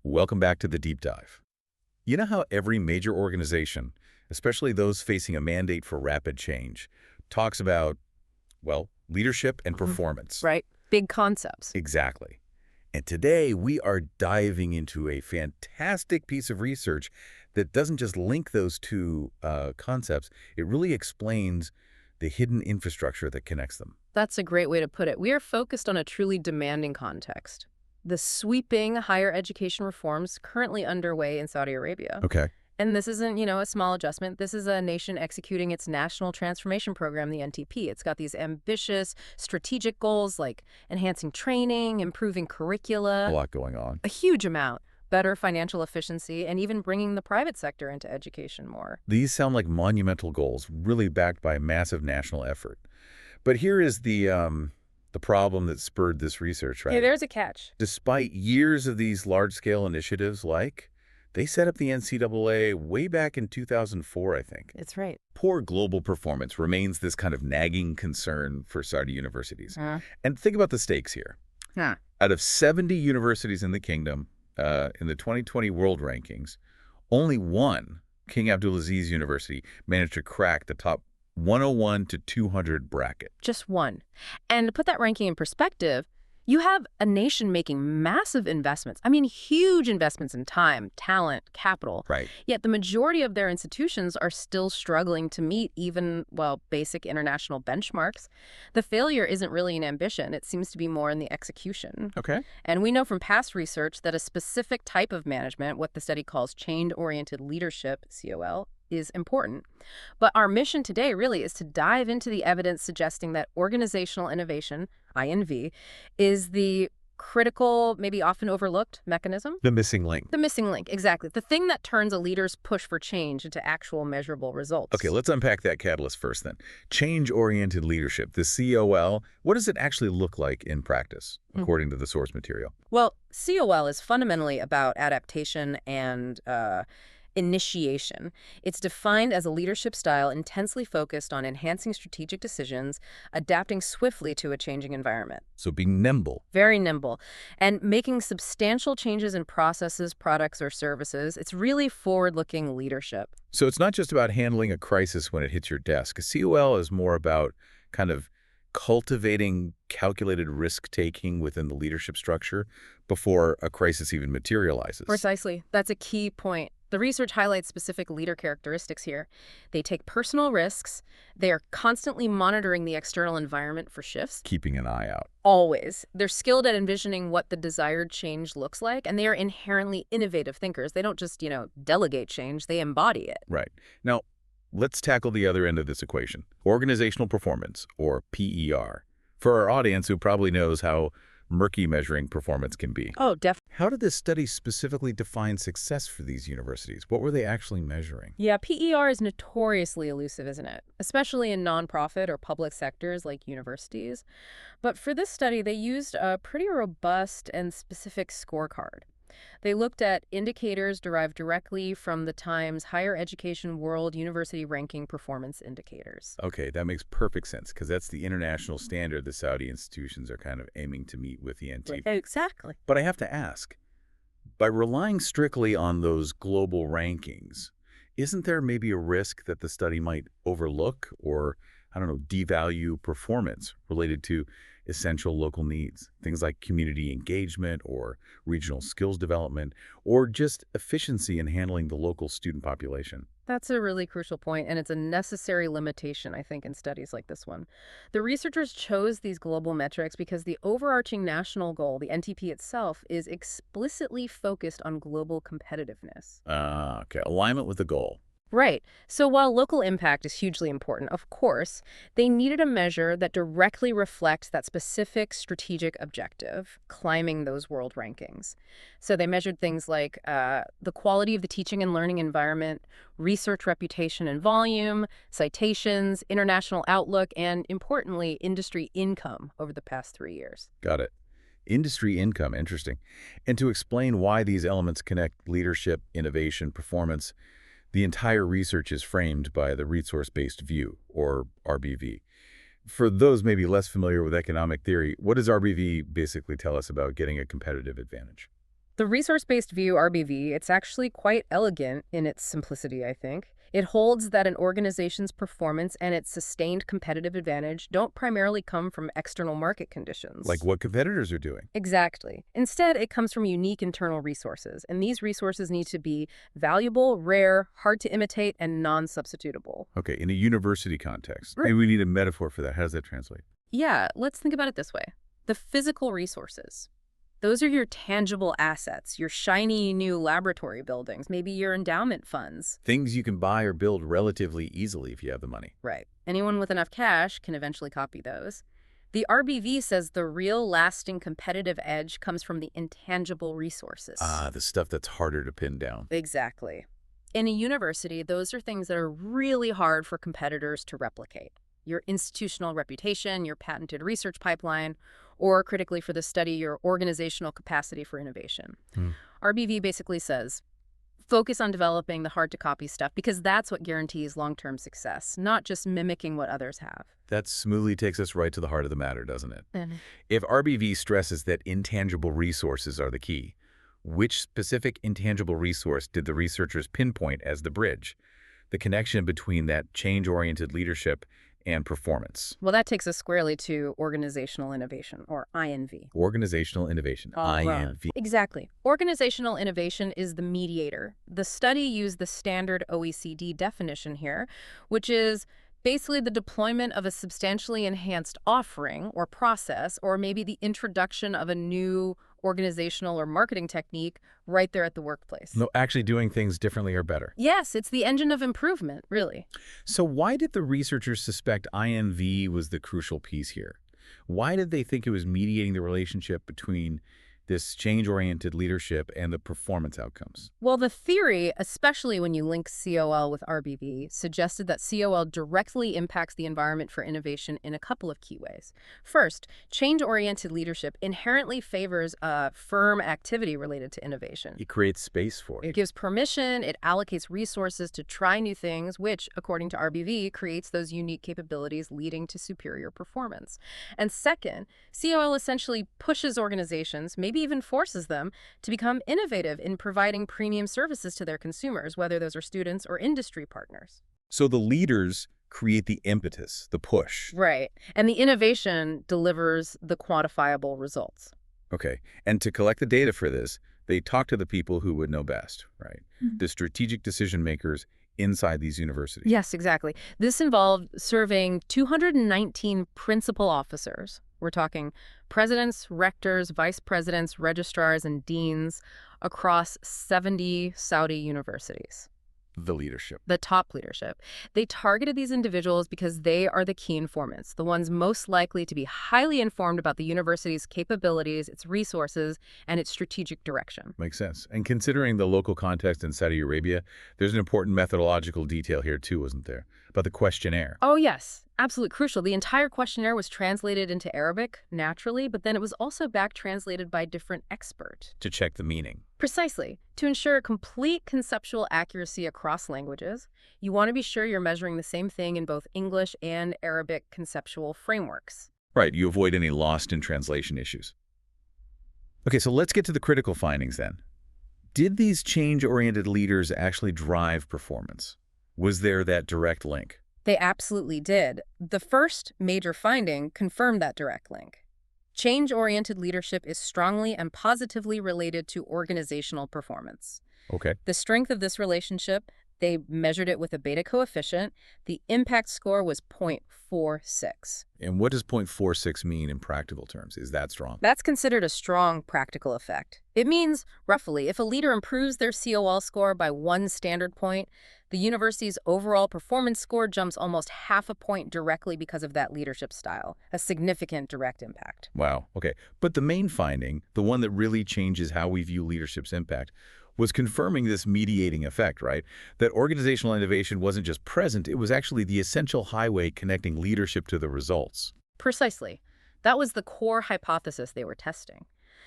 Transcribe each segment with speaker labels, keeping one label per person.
Speaker 1: Welcome back to the deep dive. You know how every major organization, especially those facing a mandate for rapid change, talks about, well, leadership and
Speaker 2: Mhm.
Speaker 1: performance?
Speaker 2: Right? Big concepts.
Speaker 1: Exactly. And today we are diving into a fantastic piece of research that doesn't just link those two concepts, it really explains the hidden infrastructure that connects them.
Speaker 2: That's a great way to put it. We are focused on a truly demanding context. The sweeping higher education reforms currently underway in Saudi Arabia.
Speaker 1: Okay.
Speaker 2: And this isn't a small adjustment. This is a nation executing its national transformation program, the NTP. It's got these ambitious strategic goals like enhancing training, improving
Speaker 1: A
Speaker 2: curricula,
Speaker 1: lot going on.
Speaker 2: a huge amount, better financial efficiency, and even bringing the private sector into education more.
Speaker 1: These sound like monumental goals, really backed by massive national effort. But here is the problem that spurred this research,
Speaker 2: Hey,
Speaker 1: right?
Speaker 2: there's a catch.
Speaker 1: Despite years of these large-scale initiatives, they set up the NCAA way back in 2004, I think.
Speaker 2: It's right.
Speaker 1: Poor global performance remains this kind of nagging concern for Saudi universities.
Speaker 2: Uh,
Speaker 1: And think about the stakes here.
Speaker 2: huh.
Speaker 1: Out of 70 universities in the kingdom, in the 2020 world rankings, only one, King Abdulaziz University, managed to crack the top 101 to 200 bracket.
Speaker 2: Just one. And to put that ranking in perspective, you have a nation making massive investments. I mean, huge investments in time, talent, capital.
Speaker 1: Right.
Speaker 2: Yet the majority of their institutions are still struggling to meet even, well, basic international benchmarks. The failure isn't really in ambition. It seems to be more in the execution.
Speaker 1: Okay.
Speaker 2: And we know from past research that a specific type of management, what the study calls change-oriented leadership, COL, is important. But our mission today really is to dive into the evidence suggesting that organizational innovation, INV, is the critical, maybe often overlooked mechanism.
Speaker 1: The missing link.
Speaker 2: The missing link, exactly. The thing that turns a leader's push for change into actual measurable results.
Speaker 1: Okay, let's unpack that catalyst first then. Change-oriented leadership, the COL, what does it actually look like in practice, according to the source material?
Speaker 2: Well, COL is fundamentally about adaptation and initiation. It's defined as a leadership style intensely focused on enhancing strategic decisions, adapting swiftly to a changing environment.
Speaker 1: So being nimble.
Speaker 2: Very nimble, and making substantial changes in processes, products, or services. It's really forward-looking leadership.
Speaker 1: So it's not just about handling a crisis when it hits your desk. A COL is more about kind of cultivating calculated risk-taking within the leadership structure before a crisis even materializes.
Speaker 2: Precisely. That's a key point. The research highlights specific leader characteristics here. They take personal risks. They are constantly monitoring the external environment for shifts.
Speaker 1: Keeping an eye out.
Speaker 2: Always. They're skilled at envisioning what the desired change looks like, and they are inherently innovative thinkers. They don't just, delegate change, they embody it.
Speaker 1: Right. Now, let's tackle the other end of this equation. Organizational performance, or PER. For our audience who probably knows how murky measuring performance can be.
Speaker 2: Oh, definitely.
Speaker 1: How did this study specifically define success for these universities? What were they actually measuring?
Speaker 2: Yeah, PER is notoriously elusive, isn't it? Especially in nonprofit or public sectors like universities. But for this study, they used a pretty robust and specific scorecard. They looked at indicators derived directly from the Times Higher Education World University Ranking Performance Indicators.
Speaker 1: Okay, that makes perfect sense because that's the international standard the Saudi institutions are kind of aiming to meet with the NT.
Speaker 2: Exactly.
Speaker 1: But I have to ask, by relying strictly on those global rankings, isn't there maybe a risk that the study might overlook or, devalue performance related to essential local needs, things like community engagement or regional skills development, or just efficiency in handling the local student population?
Speaker 2: That's a really crucial point, and it's a necessary limitation, I think, in studies like this one. The researchers chose these global metrics because the overarching national goal, the NTP itself, is explicitly focused on global competitiveness.
Speaker 1: Okay, alignment with the goal.
Speaker 2: Right. So while local impact is hugely important, of course, they needed a measure that directly reflects that specific strategic objective, climbing those world rankings. So they measured things like the quality of the teaching and learning environment, research reputation and volume, citations, international outlook, and importantly, industry income over the past 3 years.
Speaker 1: Got it. Industry income, interesting. And to explain why these elements connect leadership, innovation, performance, the entire research is framed by the resource-based view, or RBV. For those maybe less familiar with economic theory, what does RBV basically tell us about getting a competitive advantage?
Speaker 2: The resource-based view, RBV, it's actually quite elegant in its simplicity, I think. It holds that an organization's performance and its sustained competitive advantage don't primarily come from external market
Speaker 1: Like
Speaker 2: conditions.
Speaker 1: what competitors are doing.
Speaker 2: Exactly. Instead, it comes from unique internal resources, and these resources need to be valuable, rare, hard to imitate, and non-substitutable.
Speaker 1: Okay, in a university context. Maybe we need a metaphor for that. How does that translate?
Speaker 2: Yeah, let's think about it this way. The physical resources. Those are your tangible assets, your shiny new laboratory buildings, maybe your endowment funds.
Speaker 1: Things you can buy or build relatively easily if you have the money.
Speaker 2: Right. Anyone with enough cash can eventually copy those. The RBV says the real lasting competitive edge comes from the intangible resources.
Speaker 1: Ah, the stuff that's harder to pin down.
Speaker 2: Exactly. In a university, those are things that are really hard for competitors to replicate. Your institutional reputation, your patented research pipeline, or critically for the study, your organizational capacity for innovation.
Speaker 1: Hmm.
Speaker 2: RBV basically says, focus on developing the hard-to-copy stuff because that's what guarantees long-term success, not just mimicking what others have.
Speaker 1: That smoothly takes us right to the heart of the matter, doesn't it?
Speaker 2: And
Speaker 1: If RBV stresses that intangible resources are the key, which specific intangible resource did the researchers pinpoint as the bridge, the connection between that change-oriented leadership and performance?
Speaker 2: well, that takes us squarely to organizational innovation, or INV.
Speaker 1: Organizational innovation, INV.
Speaker 2: Exactly. Organizational innovation is the mediator. The study used the standard OECD definition here, which is basically the deployment of a substantially enhanced offering or process, or maybe the introduction of a new organizational or marketing technique right there at the workplace.
Speaker 1: No, actually doing things differently or better.
Speaker 2: Yes, it's the engine of improvement, really.
Speaker 1: So why did the researchers suspect INV was the crucial piece here? Why did they think it was mediating the relationship between this change-oriented leadership and the performance outcomes?
Speaker 2: Well, the theory, especially when you link COL with RBV, suggested that COL directly impacts the environment for innovation in a couple of key ways. First, change-oriented leadership inherently favors firm activity related to innovation.
Speaker 1: It creates space for
Speaker 2: It
Speaker 1: it.
Speaker 2: gives permission, it allocates resources to try new things, which, according to RBV, creates those unique capabilities leading to superior performance. And second, COL essentially pushes organizations, maybe even forces them, to become innovative in providing premium services to their consumers, whether those are students or industry partners.
Speaker 1: So the leaders create the impetus, the push.
Speaker 2: Right. And the innovation delivers the quantifiable results.
Speaker 1: Okay. And to collect the data for this, they talk to the people who would know best, right?
Speaker 2: Mhm.
Speaker 1: The strategic decision makers inside these universities.
Speaker 2: Yes, exactly. This involved surveying 219 principal officers. We're talking presidents, rectors, vice presidents, registrars, and deans across 70 Saudi universities.
Speaker 1: The leadership.
Speaker 2: The top leadership. They targeted these individuals because they are the key informants, the ones most likely to be highly informed about the university's capabilities, its resources, and its strategic direction.
Speaker 1: Makes sense. And considering the local context in Saudi Arabia, there's an important methodological detail here too, wasn't there? About the questionnaire.
Speaker 2: Oh, yes. Absolutely crucial. The entire questionnaire was translated into Arabic, naturally, but then it was also back translated by a different expert.
Speaker 1: To check the meaning.
Speaker 2: Precisely. To ensure complete conceptual accuracy across languages, you want to be sure you're measuring the same thing in both English and Arabic conceptual frameworks.
Speaker 1: Right, you avoid any lost in translation issues. Okay, so let's get to the critical findings then. Did these change-oriented leaders actually drive performance? Was there that direct link?
Speaker 2: They absolutely did. The first major finding confirmed that direct link. Change-oriented leadership is strongly and positively related to organizational performance.
Speaker 1: Okay.
Speaker 2: The strength of this relationship, they measured it with a beta coefficient. The impact score was 0.46.
Speaker 1: And what does 0.46 mean in practical terms? Is that strong?
Speaker 2: That's considered a strong practical effect. It means, roughly, if a leader improves their COL score by 1 standard point, the university's overall performance score jumps almost half a point directly because of that leadership style, a significant direct impact.
Speaker 1: Wow. Okay. But the main finding, the one that really changes how we view leadership's impact, was confirming this mediating effect, right? That organizational innovation wasn't just present, it was actually the essential highway connecting leadership to the results.
Speaker 2: Precisely. That was the core hypothesis they were testing.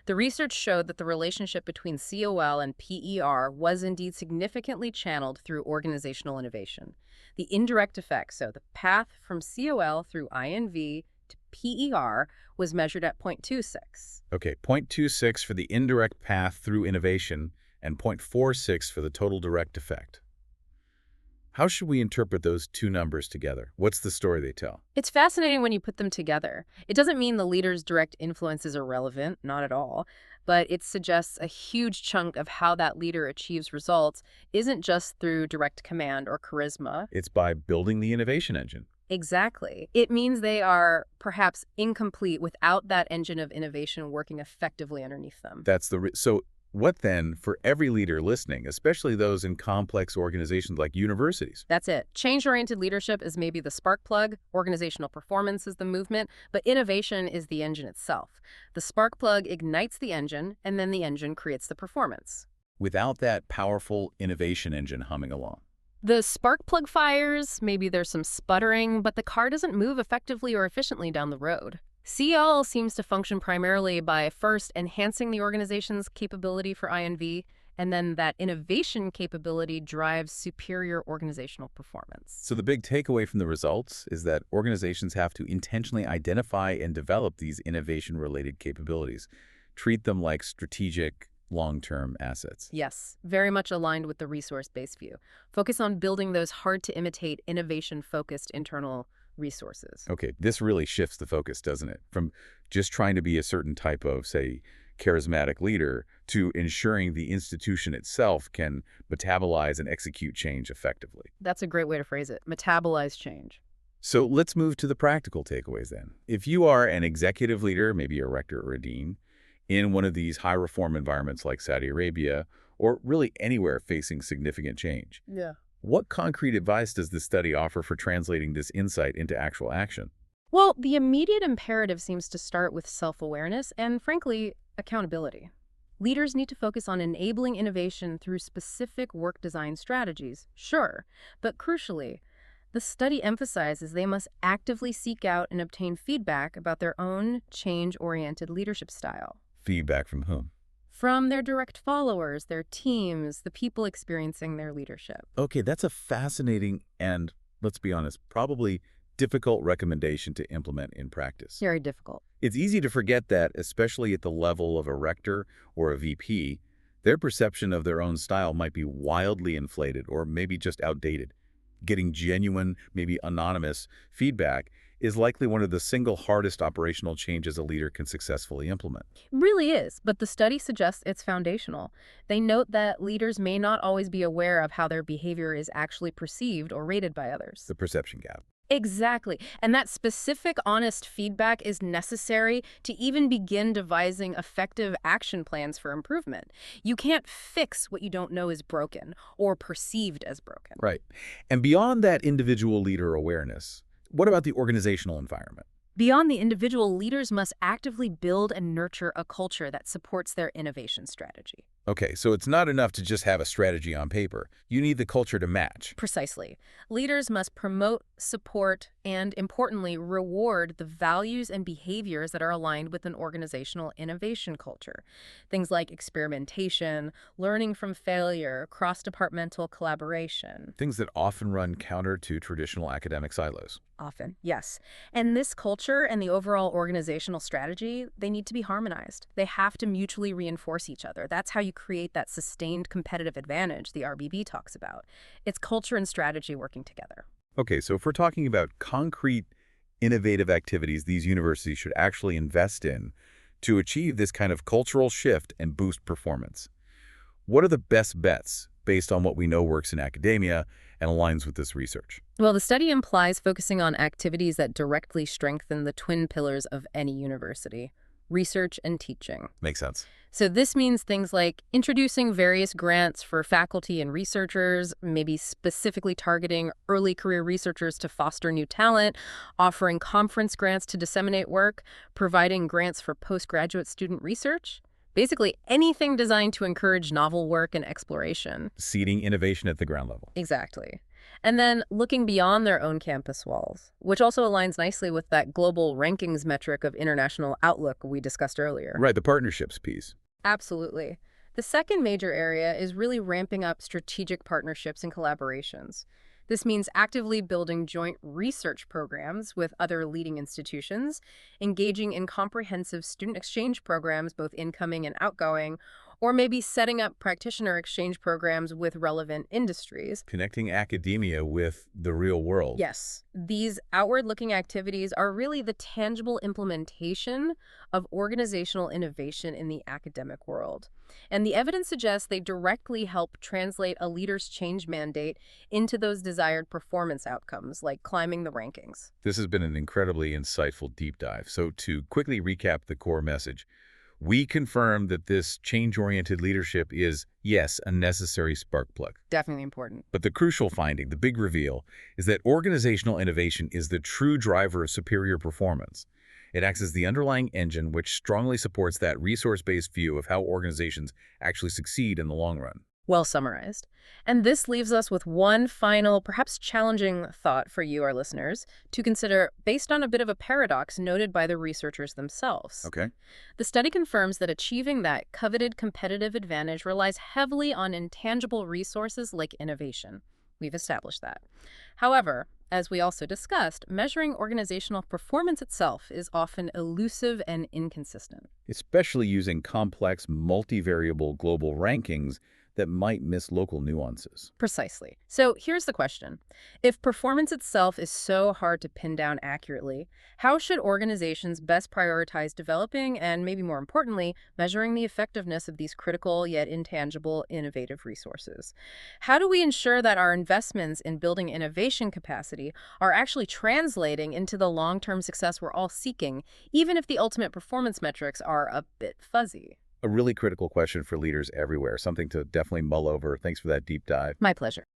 Speaker 2: The research showed that the relationship between COL and PER was indeed significantly channeled through organizational innovation. The indirect effect, so the path from COL through INV to PER, was measured at 0.26.
Speaker 1: Okay, 0.26 for the indirect path through innovation and 0.46 for the total direct effect. How should we interpret those two numbers together? What's the story they tell?
Speaker 2: It's fascinating when you put them together. It doesn't mean the leader's direct influence is irrelevant, not at all, but it suggests a huge chunk of how that leader achieves results isn't just through direct command or charisma.
Speaker 1: It's by building the innovation engine.
Speaker 2: Exactly. It means they are perhaps incomplete without that engine of innovation working effectively underneath them.
Speaker 1: So what then for every leader listening, especially those in complex organizations like universities?
Speaker 2: That's it. Change-oriented leadership is maybe the spark plug, organizational performance is the movement, but innovation is the engine itself. The spark plug ignites the engine, and then the engine creates the performance.
Speaker 1: Without that powerful innovation engine humming along.
Speaker 2: The spark plug fires, maybe there's some sputtering, but the car doesn't move effectively or efficiently down the road. CL seems to function primarily by first enhancing the organization's capability for INV, and then that innovation capability drives superior organizational performance.
Speaker 1: So the big takeaway from the results is that organizations have to intentionally identify and develop these innovation-related capabilities, treat them like strategic, long-term assets.
Speaker 2: Yes, very much aligned with the resource-based view. Focus on building those hard-to-imitate, innovation-focused internal resources.
Speaker 1: Okay, this really shifts the focus, doesn't it? From just trying to be a certain type of, say, charismatic leader to ensuring the institution itself can metabolize and execute change effectively.
Speaker 2: That's a great way to phrase it. Metabolize change.
Speaker 1: So let's move to the practical takeaways then. If you are an executive leader, maybe a rector or a dean, in one of these high reform environments like Saudi Arabia, or really anywhere facing significant change,
Speaker 2: Yeah.
Speaker 1: what concrete advice does this study offer for translating this insight into actual action?
Speaker 2: Well, the immediate imperative seems to start with self-awareness and, frankly, accountability. Leaders need to focus on enabling innovation through specific work design strategies, sure, but crucially, the study emphasizes they must actively seek out and obtain feedback about their own change-oriented leadership style.
Speaker 1: Feedback from whom?
Speaker 2: From their direct followers, their teams, the people experiencing their leadership.
Speaker 1: Okay, that's a fascinating and, let's be honest, probably difficult recommendation to implement in practice.
Speaker 2: Very difficult.
Speaker 1: It's easy to forget that, especially at the level of a rector or a VP, their perception of their own style might be wildly inflated or maybe just outdated. Getting genuine, maybe anonymous feedback is likely one of the single hardest operational changes a leader can successfully implement.
Speaker 2: It really is, but the study suggests it's foundational. They note that leaders may not always be aware of how their behavior is actually perceived or rated by others.
Speaker 1: The perception gap.
Speaker 2: Exactly. And that specific, honest feedback is necessary to even begin devising effective action plans for improvement. You can't fix what you don't know is broken or perceived as broken.
Speaker 1: Right. And beyond that individual leader awareness, what about the organizational environment?
Speaker 2: Beyond the individual, leaders must actively build and nurture a culture that supports their innovation strategy.
Speaker 1: Okay, so it's not enough to just have a strategy on paper. You need the culture to match.
Speaker 2: Precisely. Leaders must promote, support, and, importantly, reward the values and behaviors that are aligned with an organizational innovation culture. Things like experimentation, learning from failure, cross-departmental collaboration.
Speaker 1: Things that often run counter to traditional academic silos.
Speaker 2: Often, yes. And this culture and the overall organizational strategy, they need to be harmonized. They have to mutually reinforce each other. That's how you create that sustained competitive advantage the RBB talks about. It's culture and strategy working together.
Speaker 1: Okay, so if we're talking about concrete, innovative activities these universities should actually invest in to achieve this kind of cultural shift and boost performance, what are the best bets based on what we know works in academia and aligns with this research?
Speaker 2: Well, the study implies focusing on activities that directly strengthen the twin pillars of any university: research and teaching.
Speaker 1: Makes sense.
Speaker 2: So this means things like introducing various grants for faculty and researchers, maybe specifically targeting early career researchers to foster new talent, offering conference grants to disseminate work, providing grants for postgraduate student research. Basically anything designed to encourage novel work and exploration.
Speaker 1: Seeding innovation at the ground level.
Speaker 2: Exactly. And then looking beyond their own campus walls, which also aligns nicely with that global rankings metric of international outlook we discussed earlier.
Speaker 1: Right, the partnerships piece.
Speaker 2: Absolutely. The second major area is really ramping up strategic partnerships and collaborations. This means actively building joint research programs with other leading institutions, engaging in comprehensive student exchange programs, both incoming and outgoing, or maybe setting up practitioner exchange programs with relevant industries.
Speaker 1: Connecting academia with the real world.
Speaker 2: Yes, these outward-looking activities are really the tangible implementation of organizational innovation in the academic world. And the evidence suggests they directly help translate a leader's change mandate into those desired performance outcomes, like climbing the rankings.
Speaker 1: This has been an incredibly insightful deep dive. So to quickly recap the core message, we confirm that this change-oriented leadership is, yes, a necessary spark plug.
Speaker 2: Definitely important.
Speaker 1: But the crucial finding, the big reveal, is that organizational innovation is the true driver of superior performance. It acts as the underlying engine which strongly supports that resource-based view of how organizations actually succeed in the long run.
Speaker 2: Well summarized. And this leaves us with one final, perhaps challenging thought for you, our listeners, to consider based on a bit of a paradox noted by the researchers themselves.
Speaker 1: Okay.
Speaker 2: The study confirms that achieving that coveted competitive advantage relies heavily on intangible resources like innovation. We've established that. However, as we also discussed, measuring organizational performance itself is often elusive and inconsistent.
Speaker 1: Especially using complex, multivariable global rankings that might miss local nuances.
Speaker 2: Precisely. So here's the question. If performance itself is so hard to pin down accurately, how should organizations best prioritize developing and, maybe more importantly, measuring the effectiveness of these critical yet intangible innovative resources? How do we ensure that our investments in building innovation capacity are actually translating into the long-term success we're all seeking, even if the ultimate performance metrics are a bit fuzzy?
Speaker 1: A really critical question for leaders everywhere, something to definitely mull over. Thanks for that deep dive.
Speaker 2: My pleasure.